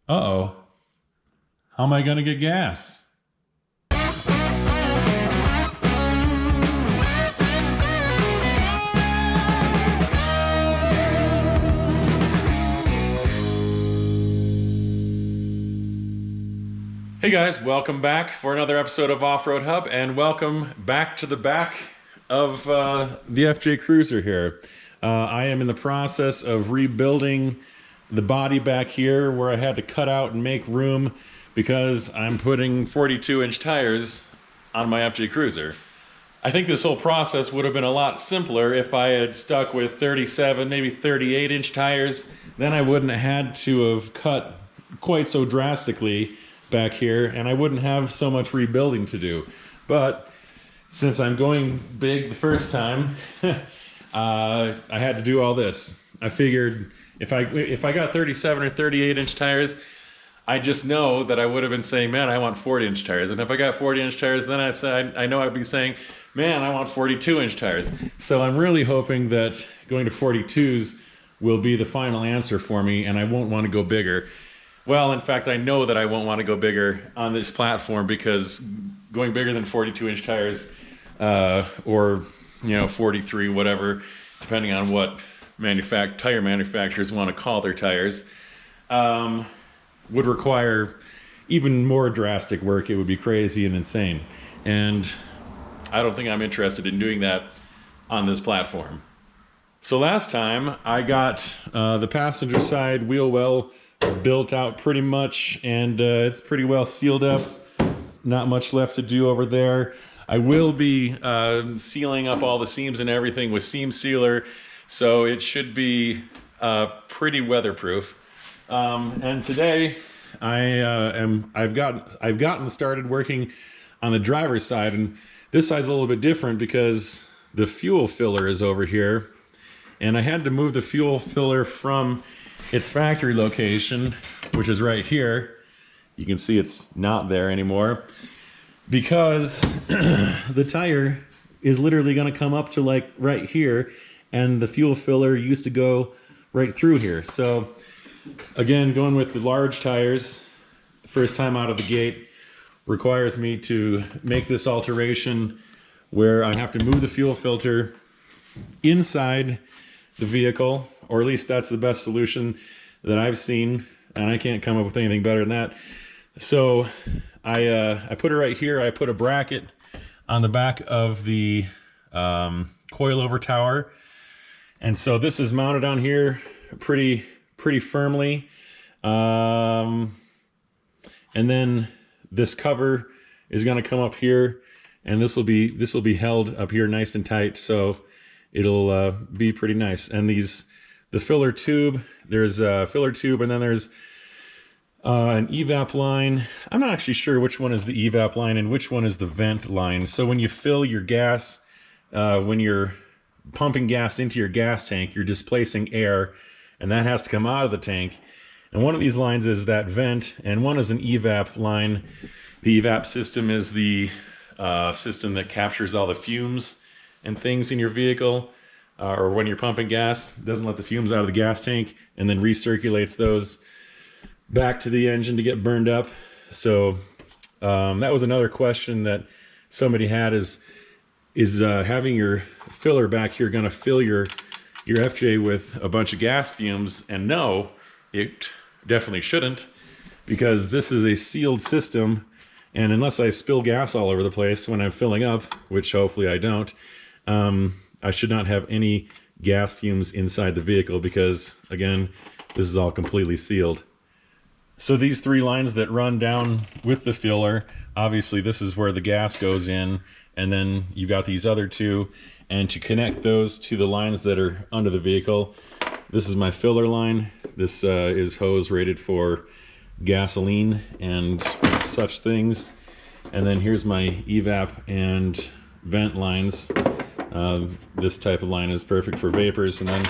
Uh-oh. How am I going to get gas? Hey guys, welcome back for another episode of Off-Road Hub, and welcome back to the back of the FJ Cruiser here. I am in the process of rebuilding the body back here where I had to cut out and make room because I'm putting 42-inch tires on my FJ Cruiser. I think this whole process would have been a lot simpler if I had stuck with 37, maybe 38-inch tires. Then I wouldn't have had to have cut quite so drastically back here, and I wouldn't have so much rebuilding to do. But since I'm going big the first time, I had to do all this. I figured if I got 37 or 38-inch tires, I just know that I would have been saying, man, I want 40-inch tires. And if I got 40-inch tires, then I know I'd be saying, man, I want 42-inch tires. So I'm really hoping that going to 42s will be the final answer for me, and I won't want to go bigger. Well, in fact, I know that I won't want to go bigger on this platform because going bigger than 42-inch tires, or 43, whatever, depending on what tire manufacturers want to call their tires, would require even more drastic work. It would be crazy and insane, and I don't think I'm interested in doing that on this platform. So last time I got the passenger side wheel well built out pretty much, and it's pretty well sealed up. Not much left to do over there. I will be sealing up all the seams and everything with seam sealer, so it should be pretty weatherproof. And today I've gotten started working on the driver's side, and this side's a little bit different because the fuel filler is over here, and I had to move the fuel filler from its factory location, which is right here. You can see it's not there anymore because the tire is literally going to come up to like right here, and the fuel filler used to go right through here. So again, going with the large tires the first time out of the gate requires me to make this alteration where I have to move the fuel filter inside the vehicle, or at least that's the best solution that I've seen, and I can't come up with anything better than that. So I put it right here. I put a bracket on the back of the coilover tower, and so this is mounted on here pretty firmly, and then this cover is going to come up here, and this will be held up here nice and tight, so it'll be pretty nice. And the filler tube, there's a filler tube, and then there's an evap line. I'm not actually sure which one is the evap line and which one is the vent line. So when you fill your gas, when you're pumping gas into your gas tank, you're displacing air, and that has to come out of the tank. And one of these lines is that vent, and one is an evap line. The evap system is the system that captures all the fumes and things in your vehicle, or when you're pumping gas, doesn't let the fumes out of the gas tank, and then recirculates those back to the engine to get burned up. So that was another question that somebody had, is having your filler back here going to fill your FJ with a bunch of gas fumes? And no, it definitely shouldn't, because this is a sealed system, and unless I spill gas all over the place when I'm filling up, which hopefully I don't, I should not have any gas fumes inside the vehicle because, again, this is all completely sealed. So these three lines that run down with the filler, obviously this is where the gas goes in, and then you've got these other two, and to connect those to the lines that are under the vehicle, this is my filler line. This is hose rated for gasoline and such things. And then here's my evap and vent lines. This type of line is perfect for vapors, and then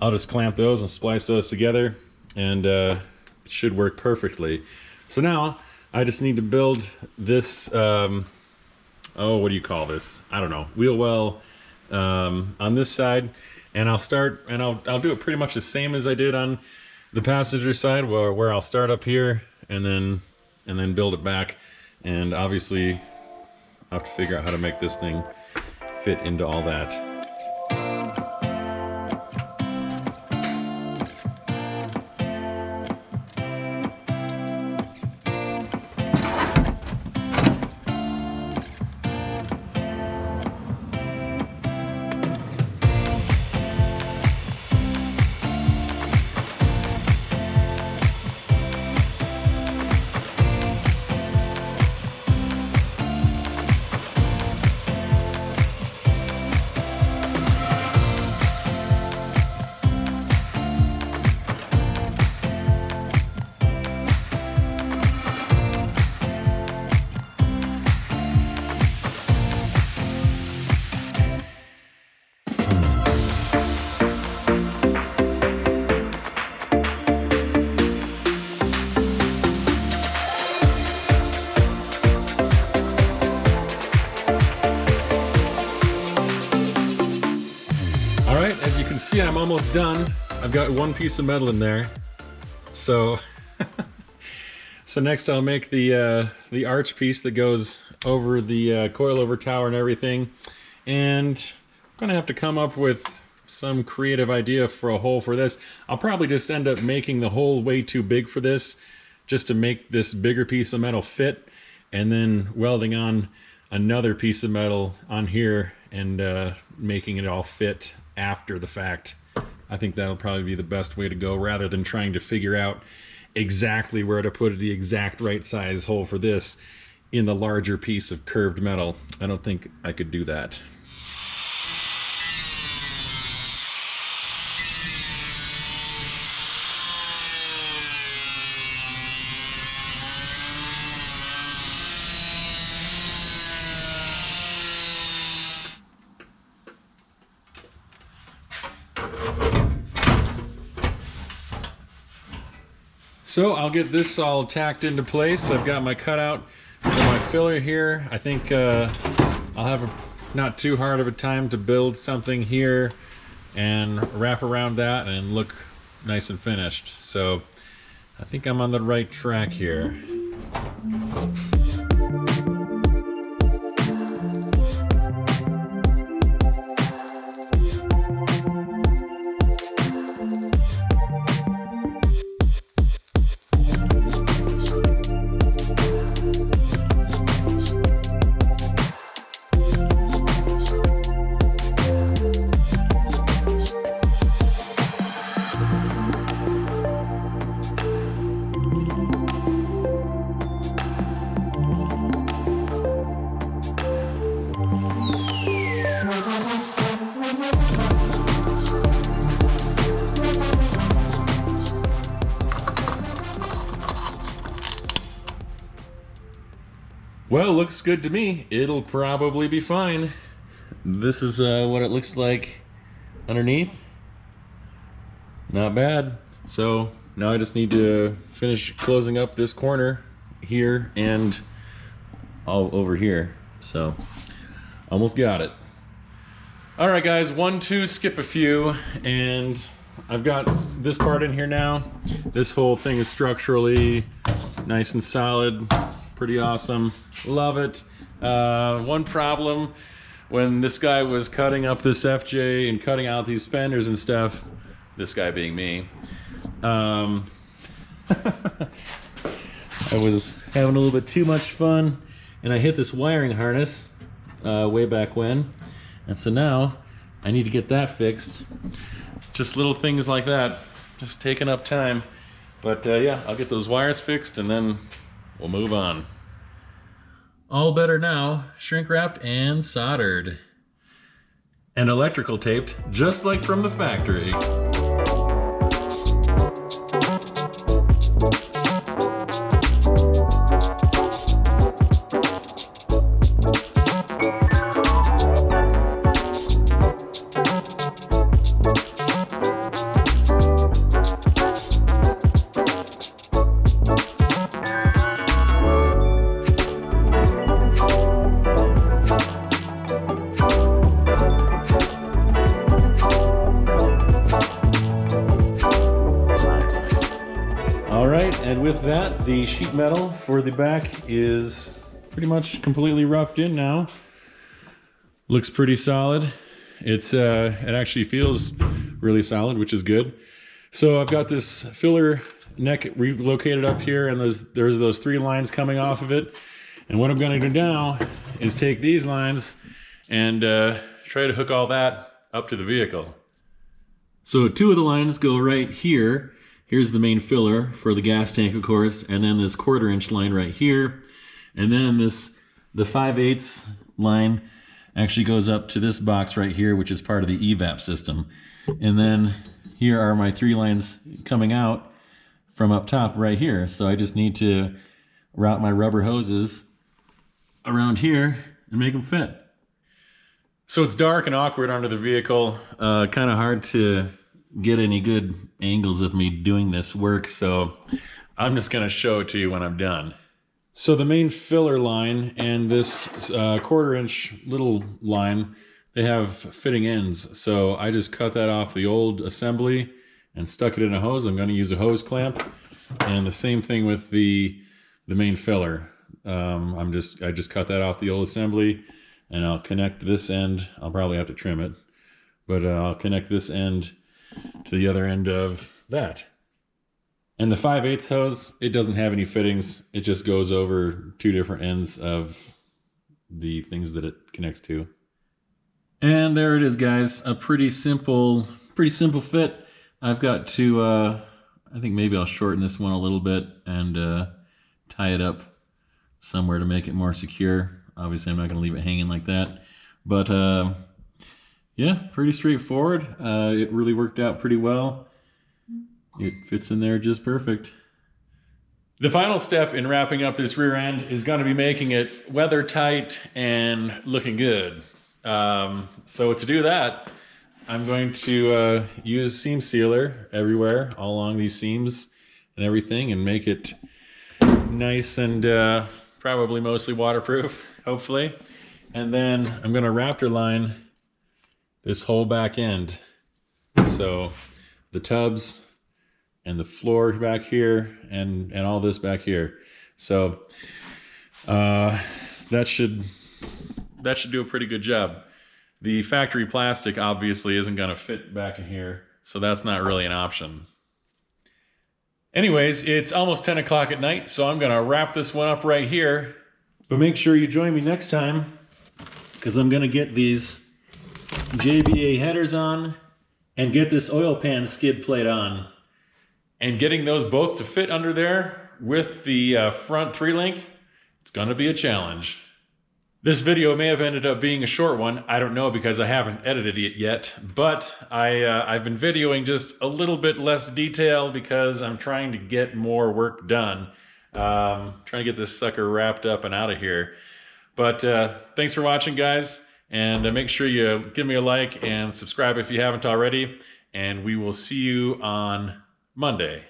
I'll just clamp those and splice those together, and it should work perfectly. So now I just need to build this, what do you call this? I don't know, wheel well on this side, and I'll do it pretty much the same as I did on the passenger side where I'll start up here and then build it back. And obviously I'll have to figure out how to make this thing fit into all that. As you can see, I'm almost done. I've got one piece of metal in there. So, so next I'll make the arch piece that goes over the coilover tower and everything. And I'm gonna have to come up with some creative idea for a hole for this. I'll probably just end up making the hole way too big for this, just to make this bigger piece of metal fit, and then welding on another piece of metal on here and making it all fit after the fact. I think that'll probably be the best way to go, rather than trying to figure out exactly where to put the exact right size hole for this in the larger piece of curved metal. I don't think I could do that. So I'll get this all tacked into place. I've got my cutout for my filler here. I think I'll have not too hard of a time to build something here and wrap around that and look nice and finished. So I think I'm on the right track here. Well, looks good to me. It'll probably be fine. This is what it looks like underneath. Not bad. So now I just need to finish closing up this corner here and all over here. So almost got it. All right, guys, 1, 2, skip a few, and I've got this part in here now. This whole thing is structurally nice and solid. Pretty awesome. Love it. One problem, when this guy was cutting up this FJ and cutting out these fenders and stuff, this guy being me, I was having a little bit too much fun, and I hit this wiring harness way back when, and so now I need to get that fixed. Just little things like that, just taking up time. But yeah, I'll get those wires fixed and then we'll move on. All better now, shrink wrapped and soldered. And electrical taped, just like from the factory. All right, and with that, the sheet metal for the back is pretty much completely roughed in now. Looks pretty solid. It actually feels really solid, which is good. So I've got this filler neck relocated up here, and there's those 3 lines coming off of it. And what I'm going to do now is take these lines and try to hook all that up to the vehicle. So 2 of the lines go right here. Here's the main filler for the gas tank, of course, and then this 1/4 inch line right here. And then the 5/8 line actually goes up to this box right here, which is part of the evap system. And then here are my 3 lines coming out from up top right here. So I just need to route my rubber hoses around here and make them fit. So it's dark and awkward under the vehicle. Kind of hard to get any good angles of me doing this work. So I'm just going to show it to you when I'm done. So the main filler line and this 1/4 inch little line, they have fitting ends. So I just cut that off the old assembly and stuck it in a hose. I'm going to use a hose clamp, and the same thing with the main filler. I just cut that off the old assembly, and I'll connect this end. I'll probably have to trim it, but I'll connect this end to the other end of that. And the 5/8 hose, it doesn't have any fittings. It just goes over 2 different ends of the things that it connects to. And there it is, guys. A pretty simple fit. I've got to, I think maybe I'll shorten this one a little bit and tie it up somewhere to make it more secure. Obviously, I'm not going to leave it hanging like that. But yeah, pretty straightforward. It really worked out pretty well. It fits in there just perfect. The final step in wrapping up this rear end is going to be making it weather tight and looking good. So to do that, I'm going to use seam sealer everywhere, all along these seams and everything, and make it nice and probably mostly waterproof, hopefully. And then I'm going to Raptor line this whole back end. So the tubs and the floor back here and all this back here. So that should do a pretty good job. The factory plastic obviously isn't going to fit back in here, so that's not really an option. Anyways, it's almost 10 o'clock at night, so I'm going to wrap this one up right here. But make sure you join me next time, because I'm going to get these JBA headers on and get this oil pan skid plate on. And getting those both to fit under there with the front 3-link, it's going to be a challenge. This video may have ended up being a short one. I don't know, because I haven't edited it yet. But I've been videoing just a little bit less detail because I'm trying to get more work done. Trying to get this sucker wrapped up and out of here. But thanks for watching, guys. And make sure you give me a like and subscribe if you haven't already. And we will see you on Monday.